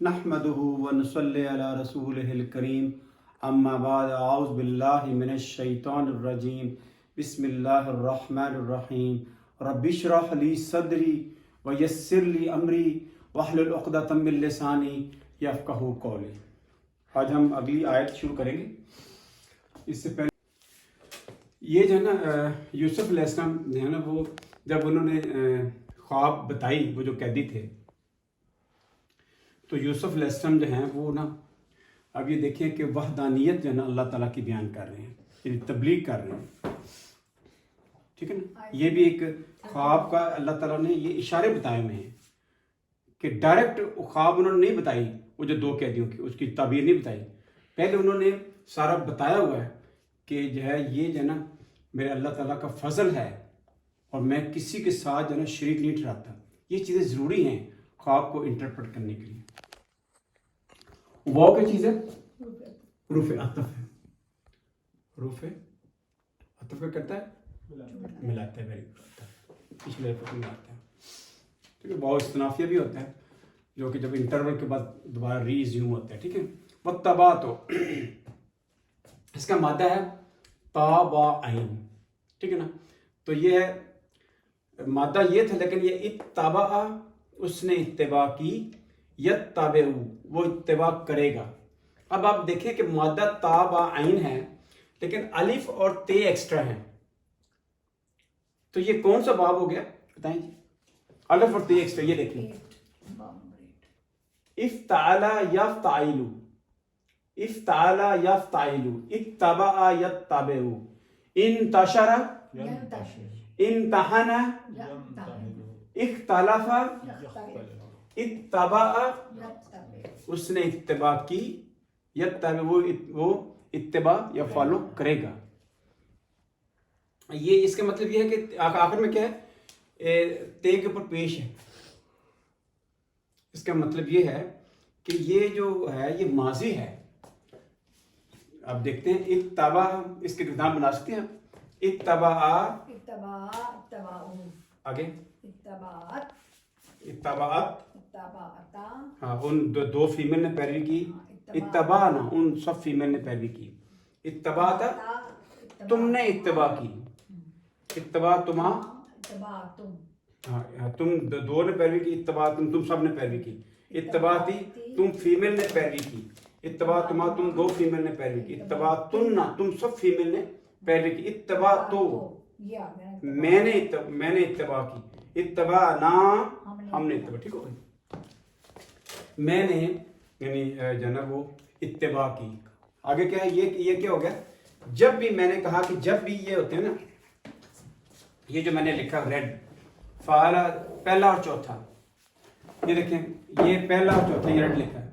نحمده ونصلی علی رسولہ الکریم اما بعد اعوذ باللہ من الشیطان الرجیم بسم اللہ الرحمن الرحیم رب اشرح لی صدری ویسر لی امری واحلل عقدۃ من لسانی یفقہوا قولی۔ آج ہم اگلی آیت شروع کریں گے۔ اس سے پہلے یہ جو ہے نا یوسف علیہ السلام جو ہے نا وہ جب انہوں نے خواب بتائی، وہ جو قیدی تھے، تو یوسف علیہ السلام جو ہیں وہ نا اب یہ دیکھیں کہ وحدانیت جو ہے نا اللہ تعالیٰ کی بیان کر رہے ہیں، یعنی تبلیغ کر رہے ہیں، ٹھیک ہے نا۔ یہ بھی ایک خواب کا اللہ تعالیٰ نے یہ اشارے بتائے ہوئے ہیں کہ ڈائریکٹ خواب انہوں نے نہیں بتائی، وہ جو دو قیدیوں کی اس کی تعبیر نہیں بتائی، پہلے انہوں نے سارا بتایا ہوا ہے کہ جو ہے یہ جو ہے نا میرے اللہ تعالیٰ کا فضل ہے اور میں کسی کے ساتھ جو ہے نا شریک نہیں ٹھہراتا۔ یہ چیزیں ضروری ہیں خواب کو انٹرپریٹ کرنے کے لیے۔ وہ کیا چیز ہے؟ حروف عطف ہے۔ حروف عطف کا کرتا ہے ملاتا ہے، ویری گڈ، پچھلے حرف کو ملاتا ہے، ٹھیک ہے۔ واو استنافیہ بھی ہوتا ہے جو کہ جب انٹرول کے بعد دوبارہ ری زیوم ہوتا ہے، ٹھیک ہے۔ وَاتَّبَعْتُ اس کا مادہ ہے تا با عین، ٹھیک ہے نا۔ تو یہ ہے مادہ یہ تھا، لیکن یہ اتبع اس نے اتباع کی، یتبع وہ اتباع کرے گا۔ اب آپ دیکھیں کہ مادہ تا با عین ہے لیکن الف اور تے ایکسٹرا ہیں، تو یہ کون سا باب ہو گیا بتائیں جی؟ الف اور تے ایکسٹرا، یہ دیکھیں، افتعل یفتعل، افتعل یفتعل، اتبع یتبع، انتشر امتحن، اختلف اتبع اس نے اتباع کی، یتبع وہ اتباع یا فالو کرے گا۔ یہ اس کا مطلب یہ ہے کہ آخر میں کیا ہے، تے کے اوپر پیش ہے۔ اس کا مطلب یہ ہے کہ یہ جو ہے یہ ماضی ہے۔ آپ دیکھتے ہیں اتبع، اس کے گردان بنا سکتے ہیں اتبع، آگے اتبعت، ہاں ان دو فیمیل نے پیروی کی، اتبعنا ان سب فیمیل نے پیروی کی، اتبعت تم نے اتباع کی، اتبعتما تم دو نے پیروی کی، اتبعتم تم سب نے پیروی کی، اتبعتی تم فیمیل نے پیروی کی، اتبعتما تم دو فیمیل نے پیروی کی، اتبعتن تم سب فیمیل نے پیروی کی، اتبعتو میں نے اتباع کی، اتبعنا ہم نے اتباع، ٹھیک ہو گئی۔ میں نے یعنی جو ہے وہ اتباع کی۔ آگے کیا ہے، یہ کیا ہو گیا، جب بھی میں نے کہا کہ جب بھی یہ ہوتے ہیں نا، یہ جو میں نے لکھا ریڈ فعل پہلا اور چوتھا، یہ دیکھیں یہ پہلا اور چوتھا یہ ریڈ لکھا ہے،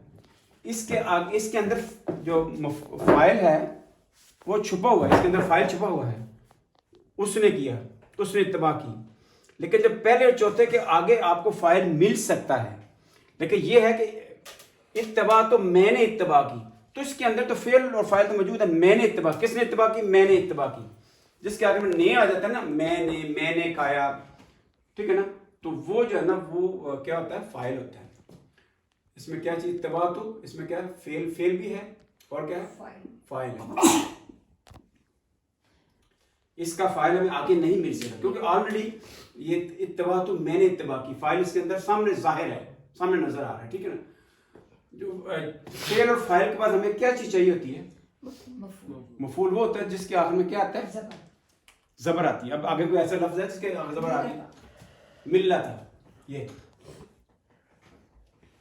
اس کے اندر جو فائل ہے وہ چھپا ہوا ہے، اس کے اندر فائل چھپا ہوا ہے، اس نے کیا، اس نے اتباع کی۔ لیکن جب پہلے اور چوتھے کے آگے آپ کو فائل مل سکتا ہے، لیکن یہ ہے کہ اتباع تو میں نے اتباع کی، تو اس کے اندر تو فعل اور فاعل تو موجود ہے، میں نے اتباع، کس نے اتباع کی؟ میں نے اتباع کی۔ جس کے آگے میں نے آ جاتا ہے نا، میں نے کھایا، ٹھیک ہے نا، تو وہ جو ہے نا وہ کیا ہوتا ہے، فاعل ہوتا ہے۔ اس میں کیا چیز اتباع، تو اس میں کیا ہے، فعل بھی ہے اور کیا ہے، فاعل ہے۔ اس کا فائل ہمیں آگے نہیں مل سکتا کیونکہ آلریڈی یہ اتباع تو میں نے اتباع کی، فائل اس کے اندر سامنے ظاہر ہے، سامنے نظر آ رہا ہے، ٹھیک ہے نا۔ جو فعل اور فائل کے بعد ہمیں کیا چیز چاہیے ہوتی ہے، مفعول وہ ہوتا ہے جس کے آخر میں کیا آتا ہے، زبر آتی ہے۔ اب آگے کوئی ایسا لفظ ہے جس کے آخر زبر آ رہی ہے، ملت ہے،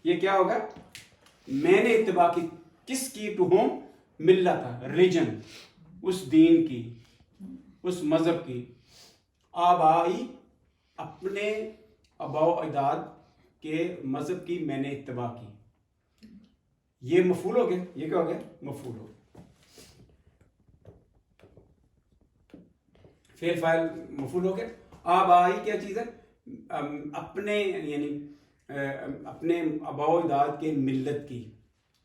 یہ کیا ہوگا، میں نے اتباع کی، کس کی، ٹو ہوم، ملت ریجن، اس دین کی، اس مذہب کی، آبائی اپنے آباء و اجداد کے مذہب کی میں نے اتباع کی۔ یہ مفعول ہو گیا، یہ کیا ہو گیا، مفعول ہو گیا، فعل فاعل مفعول ہو گیا۔ آبائی کیا چیز ہے، اپنے یعنی اپنے آباء و اجداد کے ملت کی،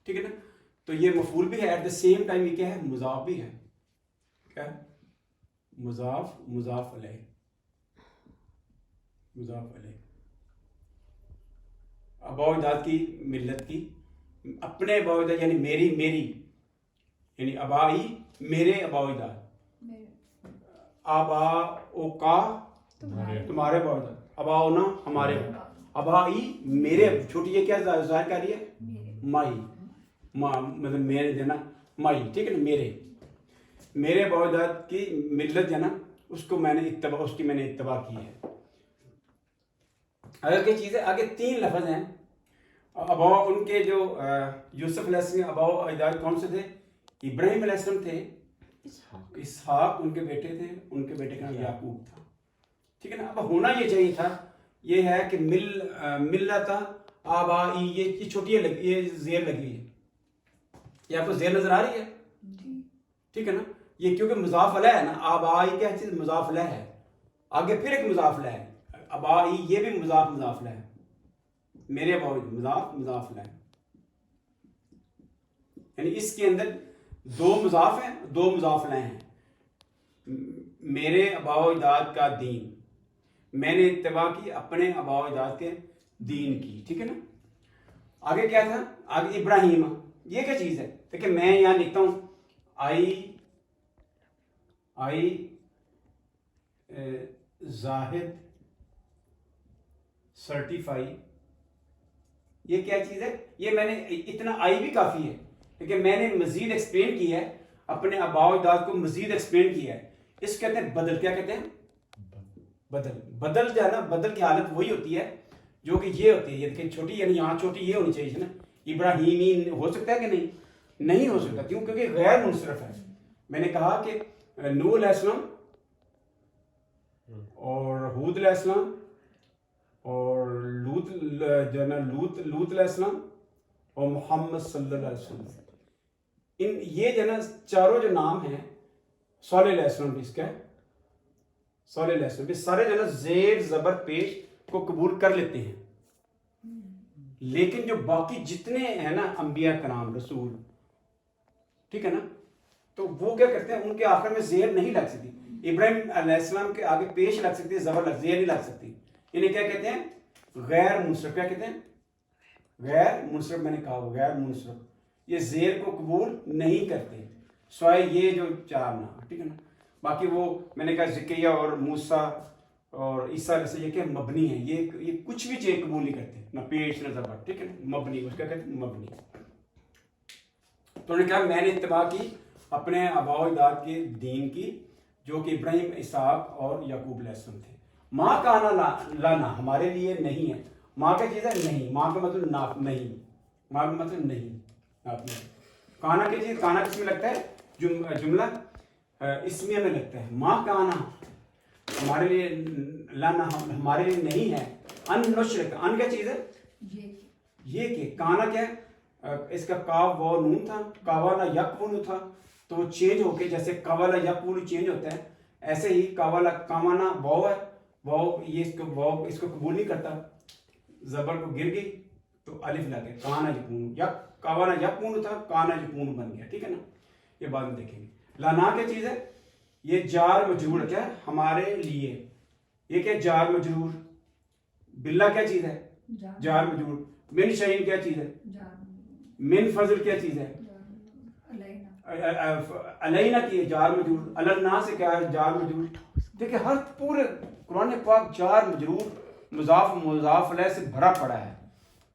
ٹھیک ہے نا۔ تو یہ مفعول بھی ہے، ایٹ دا سیم ٹائم یہ کیا ہے، مضاف بھی ہے، کیا ہے، مضاف علیہ، آباء و اجداد کی ملت کی اپنے ابا اجداد یعنی میری یعنی ابائی میرے ابا اجداد، آبا او کا تمہارے ابا اجداد، ابا اونا ہمارے، ابائی میرے، چھوٹی یہ کیا ظاہر کر رہی ہے؟ مائی، مطلب میرے جو ہے نا مائی، ٹھیک ہے نا، میرے ابا اجداد کی ملت جو ہے نا اس کو میں نے اتباع کی ہے۔ اگر کیا چیز ہے، آگے 3 لفظ ہیں ابا ان کے جو یوسف علیہ السلام ابا اجداد کون سے تھے؟ ابراہیم علیہ السلام تھے، اسحاق ان کے بیٹے تھے، ان کے بیٹے کا نام یعقوب تھا، ٹھیک ہے نا۔ اب ہونا یہ چاہیے تھا یہ ہے کہ ملت آبائی، یہ چھوٹی یہ زیر لگی ہے، یہ آپ کو زیر نظر آ رہی ہے، ٹھیک ہے نا۔ یہ کیونکہ مضاف الیہ ہے نا، آبائی کیا چیز مضاف الیہ ہے، آگے پھر ایک مضاف الیہ ہے، ابائی یہ بھی مضاف الیہ ہے، میرے ابا مضاف الیہ، یعنی اس کے اندر 2 مضاف ہیں، 2 مضاف الیہ ہیں۔ میرے ابا اجداد کا دین، میں نے اتباع کی اپنے ابا اجداد کے دین کی، ٹھیک ہے نا۔ آگے کیا تھا؟ آگے ابراہیم، یہ کیا چیز ہے؟ دیکھیں میں یہاں لکھتا ہوں آئی زاہد سرٹیفائی، یہ کیا چیز ہے؟ یہ میں نے اتنا آئی بھی کافی ہے، لیکن میں نے مزید ایکسپلین کی ہے، اپنے آباء و اجداد کو مزید ایکسپلین کیا ہے۔ اس کہتے ہیں بدل، کیا کہتے ہیں؟ بدل جو ہے نا، بدل کی حالت وہی ہوتی ہے جو کہ یہ ہوتی ہے، یہ دیکھیں چھوٹی، یعنی یہاں چھوٹی یہ ہونی چاہیے نا، ابراہیمی ہو سکتا ہے کہ نہیں ہو سکتا، کیوں؟ کیونکہ غیر منصرف ہے۔ میں نے کہا کہ نوح علیہ السلام اور ہود علیہ السلام اور لوط جو ہے نا لوط علیہ السلام اور محمد صلی اللہ علیہ وسلم، یہ جو ہے نا چاروں جو نام ہیں، صالح علیہ السلام بھی اس کا ہے، صالح علیہ السلام بھی سارے جو ہے نا زیر زبر پیش کو قبول کر لیتے ہیں، لیکن جو باقی جتنے ہیں نا انبیاء کرام رسول، ٹھیک ہے نا، تو وہ کیا کرتے ہیں، ان کے آخر میں زیر نہیں لگ سکتی، ابراہیم علیہ السلام کے آگے پیش لگ سکتی ہے، زبر زیر نہیں لگ سکتی، انہیں کیا کہتے ہیں؟ غیر منصرف، کیا کہتے ہیں؟ غیر منصرف، میں نے کہا وہ غیر منصرف، یہ زیر کو قبول نہیں کرتے سوائے یہ جو 4 نام، ٹھیک ہے نا۔ باقی وہ میں نے کہا زکریا اور موسیٰ اور عیسیٰ سے یہ کہ مبنی ہیں، یہ کچھ بھی چیز قبول نہیں کرتے، نہ پیش نہ زبر، ٹھیک ہے نا، مبنی، اس کا کہتے ہیں مبنی۔ تو انہوں نے کہا میں نے اتباع کی اپنے آباء و اجداد کے دین کی، جو کہ ابراہیم، اسحاق اور یعقوب علیہ السلام تھے۔ ماں کانا لانا، ہمارے لیے نہیں ہے، ماں کیا چیز ہے؟ نہیں، ماں کا مطلب ناپ نہیں، ماں کا مطلب نہیں، ناپ نہیں۔ کانا کی چیز، کانا کس میں لگتا ہے؟ جملہ اسمیہ میں لگتا ہے۔ ماں کانا ہمارے لیے، لانا ہمارے لیے نہیں ہے، ان نشرک، ان کیا چیز ہے؟ یہ کہ کانا کیا ہے؟ اس کا کاف و نون تھا، کاوالا یکون تھا، تو وہ چینج ہو کے جیسے کاوالا یکون چینج ہوتا ہے، ایسے ہی کاوالا کامانا واو ہے، واو یہ اس کو قبول نہیں کرتا، زبر کو گر گئی تو الف لگ گیا، کانا یکون، یا کاوالا یکون تھا، کانا یکون بن گیا، ٹھیک ہے نا۔ یہ بعد میں دیکھیں گے۔ لانا کیا چیز ہے؟ یہ جار مجرور کیا ہے؟ ہمارے لیے، یہ کیا جار مجرور۔ بلا کیا چیز ہے؟ جار مجرور۔ من شعین کیا چیز ہے؟ من فضل کیا چیز ہے؟ علینا کی جار مجرور۔ النا سے کیا ہے؟ جار مجرور۔ دیکھیں ہر پورے قرآن پاک جار مجرور مضاف علیہ سے بھرا پڑا ہے۔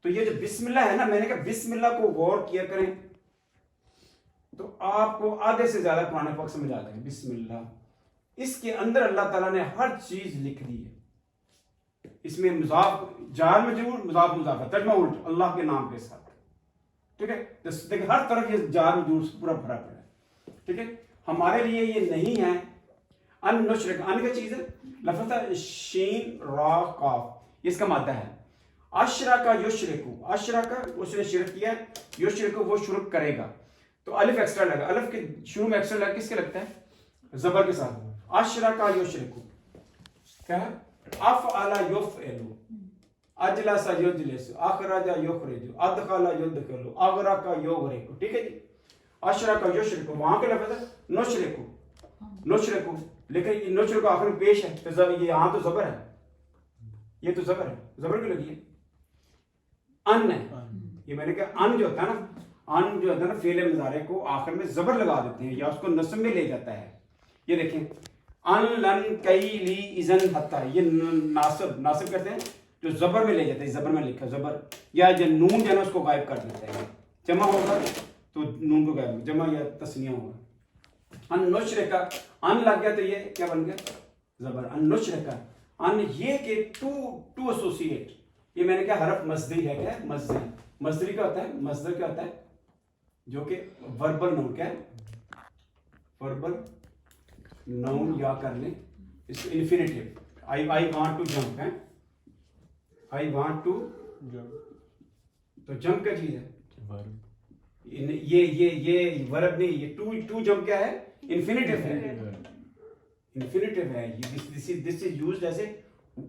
تو یہ جو بسم اللہ ہے نا، میں نے کہا بسم اللہ کو غور کیا کریں تو آپ کو آدھے سے زیادہ قرآن پاک سمجھ آ جائے۔ بسم اللہ، اس کے اندر اللہ تعالیٰ نے ہر چیز لکھ دی ہے، اس میں مضاف جار مجرور مضاف ترجمہ الٹ اللہ کے نام کے ساتھ، ٹھیک ہے۔ دیکھیں ہر طرف یہ جار مجرور سے پورا بھرا پڑا ہے، ٹھیک ہے۔ ہمارے لیے یہ نہیں ہے، ان نشرک، ان کیا چیز ہے؟ لفظ شین را قاف، اس کا مادہ ہے۔ اشرک یشرکو، اشرک اس نے شرک کیا، یشرکو وہ شرک کرے گا، تو الف ایکسٹرا لگا، الف کے شروع میں ایکسٹرا لگا، کس کے لگتا ہے؟ زبر کے ساتھ۔ اشرک یشرکو کیا ہے؟ افعل یفعل، اجلس یجلس، اخرج یخرج، ادخل یدخل، اغرق یغرق، ٹھیک ہے جی۔ اشرک یشرکو، وہاں کے لفظ ہے نشرکو، نشرکو، لیکن نشرکو آخر میں پیش ہے، تو یہ یہاں تو زبر ہے، یہ تو زبر ہے، زبر کیوں لگی ہے؟ ان ہے، یہ میں نے کہا ان جو ہوتا ہے نا، ان جو ہوتا ہے نا فعل مضارع کو آخر میں زبر لگا دیتے ہیں یا اس کو نصب میں لے جاتا ہے. یہ دیکھیں ان لن کئی لی اذن حتی، یہ ناصب کرتے ہیں جو زبر میں لے جاتے ہیں، زبر میں لکھا زبر، یا جو نون جو ہے نا اس کو غائب کر دیتا ہے. جمع ہوگا تو نون کو غائب، جمع یا تثنیہ ہوگا. ان نشرکا، ان لگ گیا تو یہ کیا بن گیا؟ زبر. ان نشرکا، ان یہ کہ ٹو ایسوسیٹ، یہ میں نے کہا حرف مصدری ہے. کیا ہے مصدری؟ مصدری کیا ہوتا ہے؟ مصدر کیا ہوتا ہے؟ جو کہ وربل نون، کیا ہے وربل نون، یا کر لیں اس infinitive. I want to jump ہے، آئی وانٹ ٹو، تو جمپ کیا چیز ہے؟ یہ ورب نہیں، یہ ٹو جمپ کیا ہے؟ انفینیٹیو ہے. انفینیٹیو ہے. This is used as a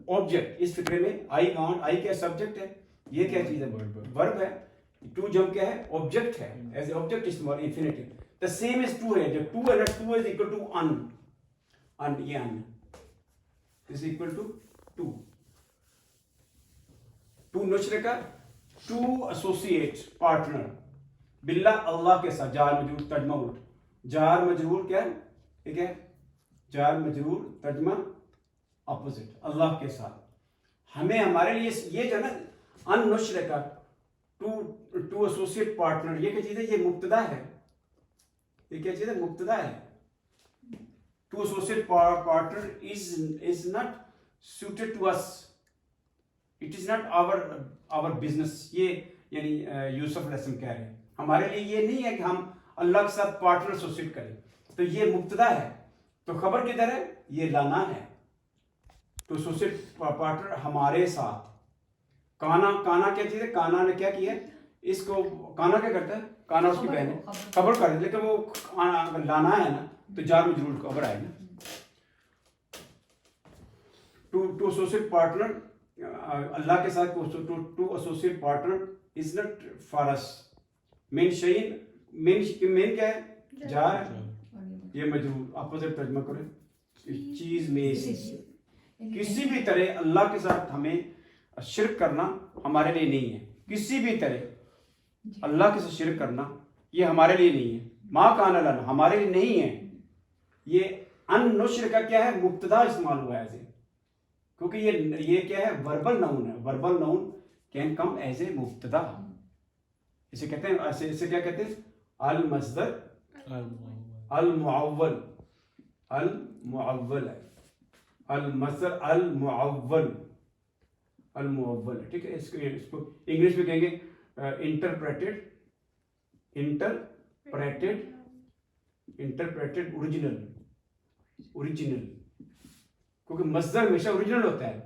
object. اس فکرے میں آئی وانٹ، آئی کیا سبجیکٹ ہے، یہ کیا چیز ہے؟ ورب ہے. ٹو جمپ کیا ہے؟ آبجیکٹ ہے. ایز اے آبجیکٹ استعمال infinitive. The same is to ہے. جب ٹو ہے نا، ٹو از اکول ٹو ان، یہ ان is equal to to. To نشرکا، ٹو ایسوسیٹ پارٹنر باللہ، اللہ کے ساتھ. جار مجرور ترجمہ الٹ، جار مجرور کیا ہے؟ ٹھیک ہے، جار مجرور ترجمہ اپوزٹ، اللہ کے ساتھ. ہمیں ہمارے لیے یہ جو ہے نا ان نشرکا ٹو ایسوسیٹ پارٹنر، یہ کیا چیز ہے؟ یہ مبتدا ہے. یہ کیا چیز ہے؟ مبتدا ہے. To associate partner is not suited to us. It is not our business. یہ یعنی یوسف علیہ السلام کہہ رہے ہیں ہمارے لیے یہ نہیں ہے کہ ہم اللہ کے ساتھ پارٹنر ایسوسیٹ کریں. تو یہ مبتدا ہے. تو خبر کدھر ہے؟ یہ لانا ہے. تو ایسوسیٹ پارٹنر ہمارے ساتھ. کانا کیا چیز ہے؟ کانا نے کیا کیا ہے؟ اس کو کانا کیا کرتا ہے؟ کانا اس کی بہن ہے، خبر کر، لیکن وہ لانا ہے نا، تو جار مجرور خبر آئے گا. ٹو ایسوسیٹ پارٹنر اللہ کے ساتھ، to associate partner is not for us. مین شعین، مین کیا ہے؟ جار. یہ مجرور اپوزٹ ترجمہ کریں، چیز میں سے. کسی بھی طرح اللہ کے ساتھ ہمیں شرک کرنا ہمارے لیے نہیں ہے. کسی بھی طرح اللہ کے ساتھ شرک کرنا یہ ہمارے لیے نہیں ہے. ما کان لنا، ہمارے لیے نہیں ہے. یہ ان نشر کا کیا ہے؟ مبتدا استعمال ہوا ہے، کیونکہ یہ کیا ہے؟ وربل نون ہے. Verbal noun can come as a مبتدا. اسے کہتے ہیں، اسے کیا کہتے ہیں؟ المصدر المعول. المعول ہے المصدر المعول. المعول، ٹھیک ہے. اس کو انگلش میں کہیں گے انٹرپریٹڈ اوریجنل. کیونکہ مصدر ہمیشہ اوریجنل ہوتا ہے.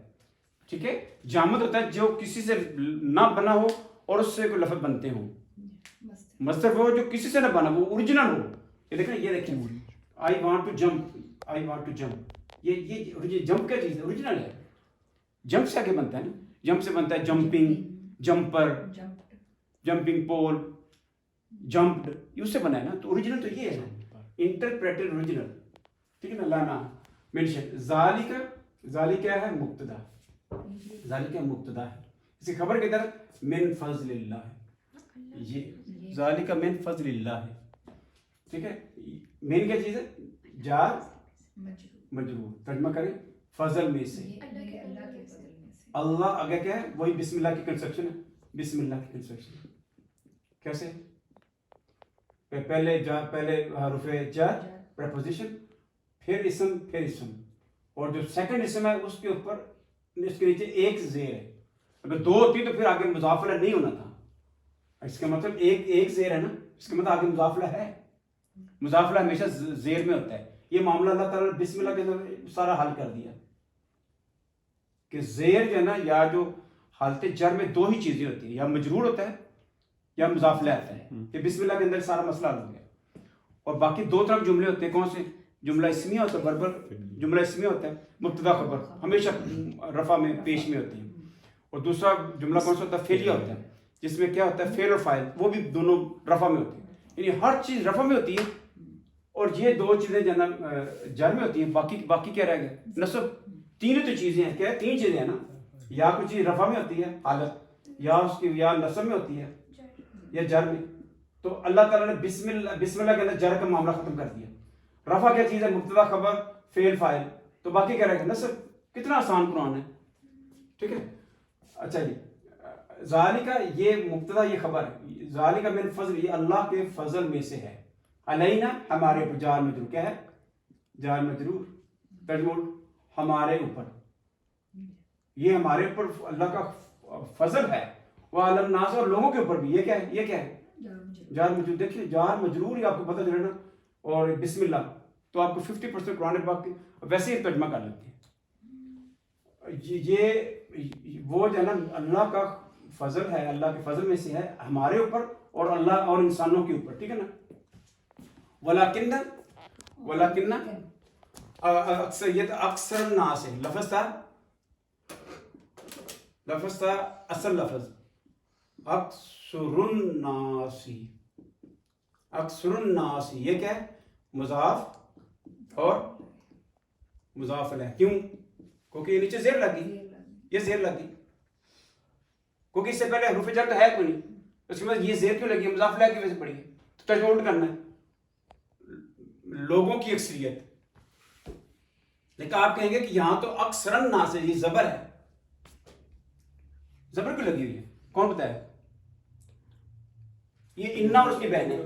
ٹھیک ہے. جامد ہوتا ہے جو کسی سے نہ بنا ہو اور اس سے کوئی لفظ بنتے ہوں. مصدر وہ جو کسی سے نہ بنا، وہ اوریجنل ہو. یہ دیکھیں I want to jump, I want to jump. یہ جمپ کیا چیز ہے؟ اوریجنل ہے. جمپ سے آگے بنتا ہے نا، جمپ سے بنتا ہے جمپنگ، جمپر، جمپنگ پول، جمپڈ، یہ اس سے بنا ہے نا. تو اوریجنل تو یہ ہے نا، انٹرپریٹڈ اوریجنل. ٹھیک ہے نا. لانا مینشن. ذالک کیا ہے؟ مبتدا. ذالک مبتدا ہے. اس کی خبر کی طرف من فضل اللہ ہے. یہ ذالک من فضل اللہ ہے. ٹھیک ہے. مین کیا چیز ہے؟ جار مجرور. ترجمہ کریں فضل میں سے. اللہ آگے کیا ہے؟ وہی بسم اللہ کی کنسٹرکشن ہے. بسم اللہ کی کنسٹرکشن کیسے؟ پہلے حرف جر پریپوزیشن، پھر اسم، اور جو سیکنڈ اسم ہے اس کے اوپر، اس کے نیچے ایک زیر ہے. اگر دو ہوتی تو پھر آگے مضاف الیہ نہیں ہونا تھا. اس کا مطلب ایک زیر ہے نا، اس کا مطلب آگے مضاف الیہ ہے. مضاف الیہ ہمیشہ زیر میں ہوتا ہے. یہ معاملہ اللہ تعالیٰ نے بسم اللہ کے اندر سارا حل کر دیا کہ زیر جو ہے نا، یا جو حالت جر میں دو ہی چیزیں ہوتی ہیں، یا مجرور ہوتا ہے یا مضاف الیہ آتا ہے. کہ بسم اللہ کے اندر سارا مسئلہ حل ہو گیا. اور باقی دو طرح جملے ہوتے ہیں. کون سے؟ جملہ اسمیہ ہوتا ہے، وربل جملہ اسمیہ ہوتا ہے، مبتدا خبر ہمیشہ رفع میں پیش میں ہوتی ہے. اور دوسرا جملہ کون سا ہوتا ہے؟ فعلیہ ہوتا ہے، جس میں کیا ہوتا ہے؟ فعل اور فاعل، وہ بھی دونوں رفع میں ہوتی ہیں. یعنی ہر چیز رفع میں ہوتی ہے، اور یہ دو چیزیں جو ہے نا جر میں ہوتی ہیں. باقی کیا رہ گیا؟ نصب. تینوں تو چیزیں ہیں. کیا ہے؟ تین چیزیں ہیں نا. یا کوئی چیز رفع میں ہوتی ہے حالت، یا اس کی یا نصب میں ہوتی ہے، یا جر میں، تو اللہ تعالیٰ نے بسم اللہ کے اندر جر کا معاملہ ختم کر دیا. رفع کیا چیز ہے؟ مبتدا خبر فعل فاعل، تو باقی کیا رہے گا؟ نصب. کتنا آسان قرآن ہے. ٹھیک ہے. اچھا جی، ذالکا یہ مبتدا یہ خبر ہے، ذالکا من فضل یہ اللہ کے فضل میں سے ہے، علینا ہمارے اوپر، جار مجرور کیا ہے؟ جار مجرور ترجمہ ہمارے اوپر، یہ ہمارے اوپر اللہ کا فضل ہے. وعلی الناس اور لوگوں کے اوپر بھی. یہ کیا ہے؟ یہ کیا ہے؟ جار مجرور. دیکھیے جار مجرور ہی آپ کو پتہ چلے نا، اور بسم اللہ تو آپ کو 50% قرآن پاک کے ویسے ہی ترجمہ کر لیتے ہیں. یہ وہ جو ہے نا اللہ کا فضل ہے، اللہ کے فضل میں سے ہے ہمارے اوپر اور اللہ اور انسانوں کے اوپر. ٹھیک ہے نا. ولیکن اکثر یہ اکثر الناس ہے، لفظ تھا اصل لفظ اکثر الناس. یہ کیا ہے؟ مضاف اور مضاف الیہ. کیوں؟ کیونکہ یہ نیچے زیر لگی، یہ زیر لگی، کیونکہ اس سے پہلے حروف جر تو ہے کوئی نہیں، اس کے بعد یہ زیر کیوں لگی ہے؟ مضاف الیہ کی وجہ سے پڑی ہے. تو ترجمہ الٹ کرنا ہے لوگوں کی اکثریت. لیکن آپ کہیں گے کہ یہاں تو اکثر الناس ہے، یہ زبر ہے. زبر کیوں لگی ہوئی ہے؟ کون بتایا؟ یہ انا اور اس کی بہن ہے.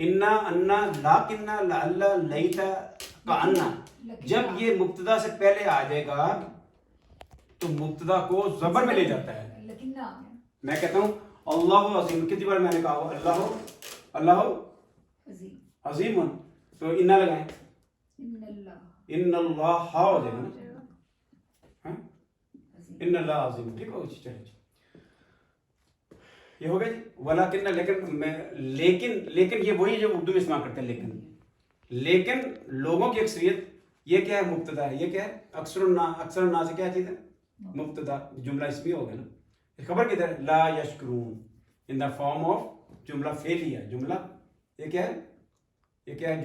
انا، انا، لاکنہ، لعل، لیتا، کأنہ. جب یہ مبتدا سے پہلے آ جائے گا تو مبتدا کو زبر میں لے جاتا ہے. میں کہتا ہوں اللہ عظیم، کتنی بار میں نے کہا اللہ عظیم، تو انا لگائیں، ان اللہ ہو جائے گا نا، ان اللہ عظیم. ٹھیک ہو؟ چلے یہ ہو گیا جی. ولیکن لیکن یہ وہی جو اردو میں استعمال کرتے ہیں. لیکن لوگوں کی اکثریت، یہ کیا ہے؟ مبتدا ہے. یہ کیا ہے؟ اکثر الناس سے کیا چیز ہے؟ مبتدا. جملہ اسمی ہو گیا نا. خبر کدھر؟ لا یشکرون ان دا فارم آف جملہ فعلیہ. جملہ یہ کیا ہے؟ یہ کیا ہے؟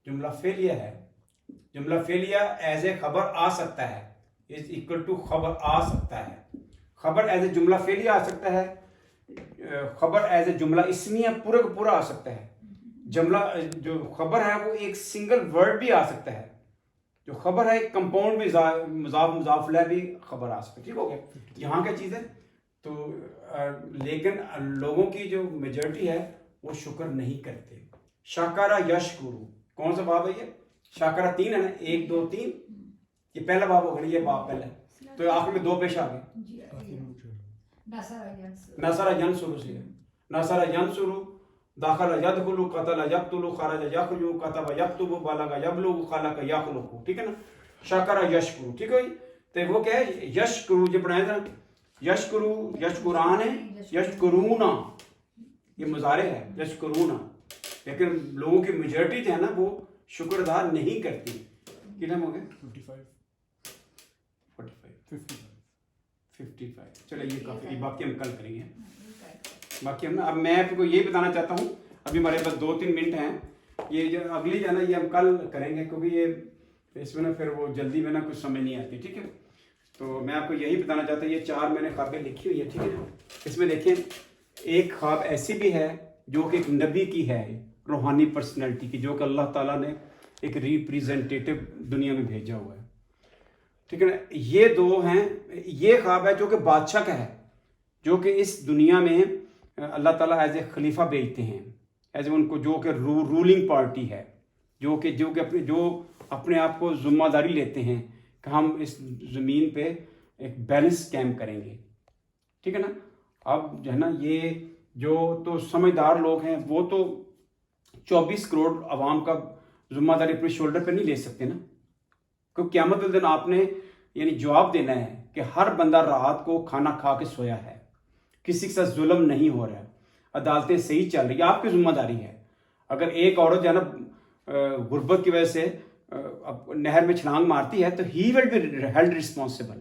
جملہ فعلیہ ہے. جملہ فعلیہ ایز اے خبر آ سکتا ہے، از اکول ٹو خبر آ سکتا ہے. خبر ایز اے جملہ فعلیہ آ سکتا ہے، خبر ایز اے جملہ اسمیہ پورے کو پورا آ سکتا ہے. جملہ جو خبر ہے وہ ایک سنگل ورڈ بھی آ سکتا ہے. جو خبر ہے ایک کمپاؤنڈ بھی، مضاف الیہ بھی خبر آ سکتا ہے. ٹھیک ہو گیا. یہاں کیا چیز ہے؟ تو لیکن لوگوں کی جو میجورٹی ہے وہ شکر نہیں کرتے. شاکرا یشکرو، کون سا باب ہے یہ؟ شاکرا 3 ہے نا، 1 2 3. یہ پہلا باب ہوگا نا، یہ باب پہلا ہے، تو آخر میں 2 پیش آ گئے. نصر ینصر سے نصر ینصر، داخل یدخل، قتل یقتل، خرج یخرج، کتب یکتب، بلغ یبلغ، خلق یخلق. ٹھیک ہے نا. شکر یشکر. ٹھیک ہے. تو وہ کیا ہے؟ یشکرو جو بنایا تھا، یشکرو، یشکران ہے، یشکرونا یہ مضارع ہے، یشکرونا. لیکن لوگوں کی میجورٹی جو ہے نا وہ شکر ادا نہیں کرتی. کتنا ہو گیا؟ 55. چلو یہ کافی، باقی ہم کل کریں گے. باقی ہم اب میں آپ کو یہ بتانا چاہتا ہوں، ابھی ہمارے پاس 2-3 منٹ ہیں. یہ جو اگلی جو ہے نا یہ ہم کل کریں گے، کیونکہ یہ اس میں نا پھر وہ جلدی میں نا کچھ سمجھ نہیں آتی. ٹھیک ہے. تو میں آپ کو یہی بتانا چاہتا ہوں، یہ 4 میں نے خوابیں لکھی ہوئی ہے. ٹھیک ہے. اس میں دیکھیں ایک خواب ایسی بھی ہے جو کہ ایک نبی کی ہے، روحانی پرسنالٹی کی، جو کہ اللہ تعالیٰ نے ایک ریپریزنٹیٹیو دنیا میں بھیجا ہوا ہے. ٹھیک ہے نا. یہ 2 ہیں. یہ خواب ہے جو کہ بادشاہ کا ہے، جو کہ اس دنیا میں اللہ تعالیٰ ایز اے خلیفہ بھیجتے ہیں، ایز اے ان کو جو کہ رولنگ پارٹی ہے، جو کہ اپنے آپ کو ذمہ داری لیتے ہیں کہ ہم اس زمین پہ ایک بیلنس قائم کریں گے. ٹھیک ہے نا. اب جو ہے نا یہ جو تو سمجھدار لوگ ہیں وہ تو 24 کروڑ عوام کا ذمہ داری اپنے شولڈر پہ نہیں لے سکتے نا. کیونکہ قیامت کے دن آپ نے یعنی جواب دینا ہے کہ ہر بندہ رات کو کھانا کھا کے سویا ہے، کسی کے ساتھ ظلم نہیں ہو رہا ہے، عدالتیں صحیح چل رہی ہے، آپ کی ذمہ داری ہے. اگر ایک عورت جو ہے نا غربت کی وجہ سے نہر میں چھلانگ مارتی ہے تو ہی ول بی ہیلڈ رسپانسبل.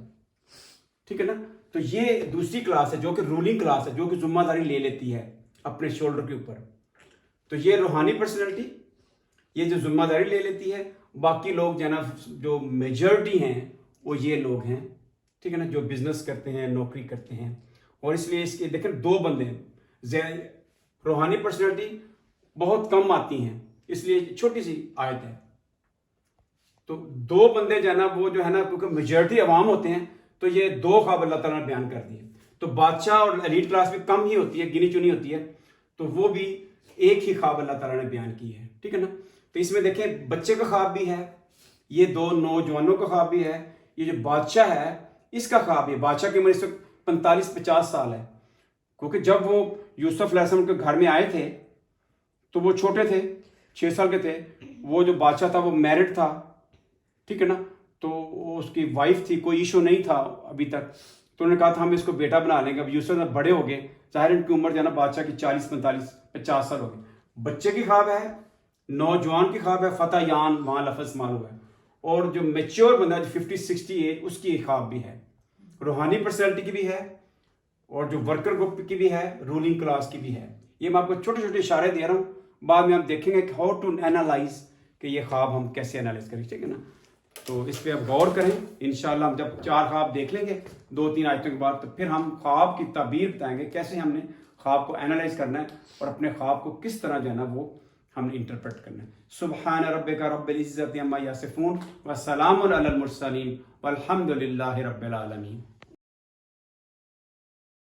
ٹھیک ہے نا. تو یہ دوسری کلاس ہے جو کہ رولنگ کلاس ہے، جو کہ ذمہ داری لے لیتی ہے اپنے شولڈر کے اوپر. تو یہ روحانی پرسنالٹی، یہ جو ذمہ داری لے لیتی ہے. باقی لوگ جو ہے نا جو میجورٹی ہیں وہ یہ لوگ ہیں. ٹھیک ہے نا. جو بزنس کرتے ہیں، نوکری کرتے ہیں. اور اس لیے اس کے دیکھیں 2 بندے ہیں. روحانی پرسنالٹی بہت کم آتی ہیں، اس لیے چھوٹی سی آیت ہے. تو 2 بندے جو ہے نا وہ جو ہے نا کیونکہ میجورٹی عوام ہوتے ہیں تو یہ 2 خواب اللہ تعالیٰ نے بیان کر دیے. تو بادشاہ اور ایلیٹ کلاس بھی کم ہی ہوتی ہے، گنی چنی ہوتی ہے، تو وہ بھی ایک ہی خواب اللہ تعالیٰ نے بیان کی ہے. ٹھیک ہے نا. تو اس میں دیکھیں بچے کا خواب بھی ہے، یہ 2 نوجوانوں کا خواب بھی ہے، یہ جو بادشاہ ہے اس کا خواب ہے. بادشاہ کی عمر اس وقت 45-50 سال ہے، کیونکہ جب وہ یوسف علیہ السلام کے گھر میں آئے تھے تو وہ چھوٹے تھے، 6 سال کے تھے. وہ جو بادشاہ تھا وہ میرڈ تھا. ٹھیک ہے نا. تو اس کی وائف تھی، کوئی ایشو نہیں تھا ابھی تک. تو انہوں نے کہا تھا ہم اس کو بیٹا بنا لیں گے. اب یوسف میں بڑے ہو گئے، ظاہر ان کی عمر جو ہے نا بادشاہ کی 40-45-50 سال ہو گئی. بچے کی خواب ہے، نوجوان کی خواب ہے، فتح یان وہاں لفظ معلوم ہے. اور جو میچور بندہ جو 50-60 ایج اس کی خواب بھی ہے، روحانی پرسنالٹی کی بھی ہے، اور جو ورکر گروپ کی بھی ہے، رولنگ کلاس کی بھی ہے. یہ میں آپ کو چھوٹے چھوٹے اشارے دے رہا ہوں، بعد میں ہم دیکھیں گے کہ ہاؤ ٹو اینالائز، کہ یہ خواب ہم کیسے اینالائز کریں. ٹھیک ہے نا. تو اس پہ اب غور کریں. انشاءاللہ ہم جب 4 خواب دیکھ لیں گے 2-3 آیتوں کے بعد، تو پھر ہم خواب کی تعبیر بتائیں گے کیسے ہم نے خواب کو اینالائز کرنا ہے اور اپنے خواب کو کس طرح جو ہے نا وہ ہم نے انٹرپریٹ کرنا ہے. سبحان ربک رب العزت عما یصفون وسلام علی المرسلین والحمد للہ رب العالمین.